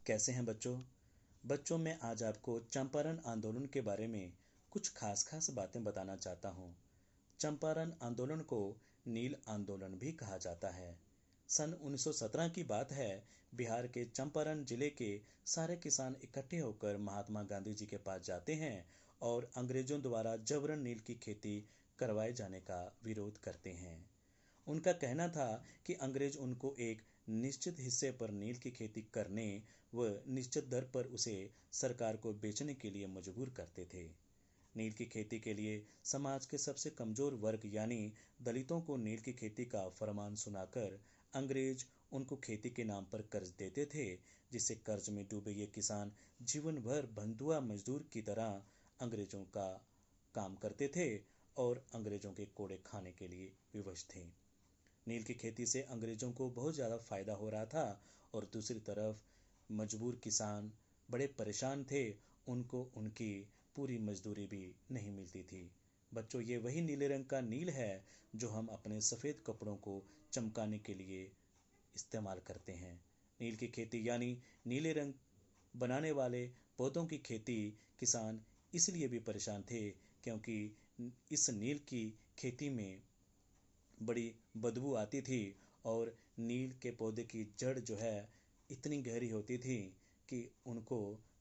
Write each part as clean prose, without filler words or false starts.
कैसे हैं बच्चों? बच्चों, मैं आज आपको चंपारण आंदोलन के बारे में कुछ खास खास बातें बताना चाहता हूँ। चंपारण आंदोलन को नील आंदोलन भी कहा जाता है। सन 1917 की बात है। बिहार के चंपारण जिले के सारे किसान इकट्ठे होकर महात्मा गांधी जी के पास जाते हैं और अंग्रेजों द्वारा जबरन नील की खेती करवाए जाने का विरोध करते हैं। उनका कहना था कि अंग्रेज उनको एक निश्चित हिस्से पर नील की खेती करने व निश्चित दर पर उसे सरकार को बेचने के लिए मजबूर करते थे। नील की खेती के लिए समाज के सबसे कमजोर वर्ग यानी दलितों को नील की खेती का फरमान सुनाकर अंग्रेज उनको खेती के नाम पर कर्ज देते थे, जिससे कर्ज में डूबे ये किसान जीवन भर बंधुआ मजदूर की तरह अंग्रेजों का काम करते थे और अंग्रेजों के कोड़े खाने के लिए विवश थे। नील की खेती से अंग्रेजों को बहुत ज़्यादा फायदा हो रहा था और दूसरी तरफ मजबूर किसान बड़े परेशान थे। उनको उनकी पूरी मजदूरी भी नहीं मिलती थी। बच्चों, ये वही नीले रंग का नील है जो हम अपने सफ़ेद कपड़ों को चमकाने के लिए इस्तेमाल करते हैं। नील की खेती यानी नीले रंग बनाने वाले पौधों की खेती किसान इसलिए भी परेशान थे क्योंकि इस नील की खेती में बड़ी बदबू आती थी और नील के पौधे की जड़ जो है इतनी गहरी होती थी कि उनको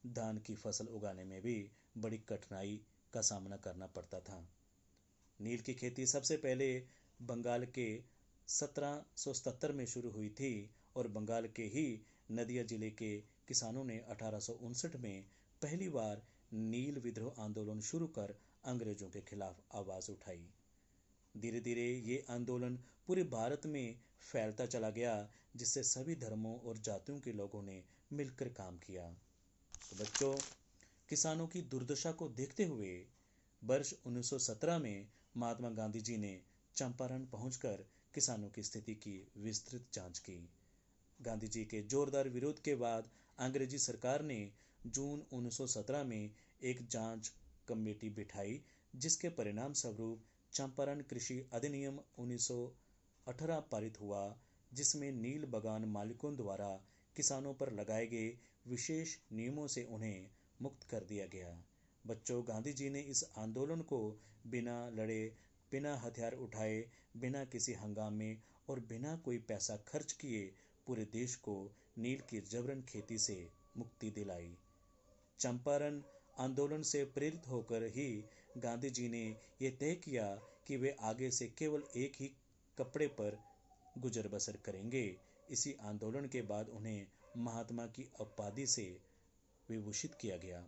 धान की फसल उगाने में भी बड़ी कठिनाई का सामना करना पड़ता था। नील की खेती सबसे पहले बंगाल के 1777 में शुरू हुई थी और बंगाल के ही नदिया जिले के किसानों ने 1859 में पहली बार नील विद्रोह आंदोलन शुरू कर अंग्रेजों के खिलाफ आवाज़ उठाई। धीरे धीरे ये आंदोलन पूरे भारत में फैलता चला गया, जिससे सभी धर्मों और जातियों के लोगों ने मिलकर काम किया। तो बच्चों, किसानों की दुर्दशा को देखते हुए वर्ष 1917 में महात्मा गांधी जी ने चंपारण पहुंचकर किसानों की स्थिति की विस्तृत जांच की। गांधी जी के जोरदार विरोध के बाद अंग्रेजी सरकार ने जून 1917 में एक जांच कमेटी बिठाई, जिसके परिणाम स्वरूप चंपारण कृषि अधिनियम 1918 पारित हुआ, जिसमें नील बगान मालिकों द्वारा किसानों पर लगाए गए विशेष नियमों से उन्हें मुक्त कर दिया गया। बच्चों, गांधी जी ने इस आंदोलन को बिना लड़े, बिना हथियार उठाए, बिना किसी हंगामे और बिना कोई पैसा खर्च किए पूरे देश को नील की जबरन खेती से मुक्ति दिलाई। चंपारण आंदोलन से प्रेरित होकर ही गांधी जी ने यह तय किया कि वे आगे से केवल एक ही कपड़े पर गुजर बसर करेंगे। इसी आंदोलन के बाद उन्हें महात्मा की उपाधि से विभूषित किया गया।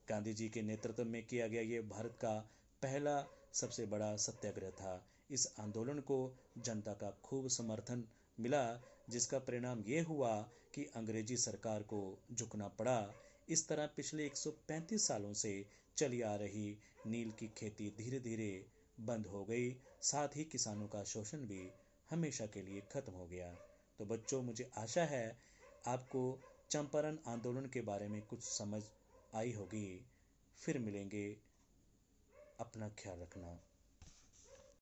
गांधी जी के नेतृत्व में किया गया ये भारत का पहला सबसे बड़ा सत्याग्रह था। इस आंदोलन को जनता का खूब समर्थन मिला, जिसका परिणाम ये हुआ कि अंग्रेजी सरकार को झुकना पड़ा। इस तरह पिछले 135 सालों से चली आ रही नील की खेती धीरे धीरे बंद हो गई। साथ ही किसानों का शोषण भी हमेशा के लिए खत्म हो गया। तो बच्चों, मुझे आशा है आपको चंपारण आंदोलन के बारे में कुछ समझ आई होगी। फिर मिलेंगे। अपना ख्याल रखना।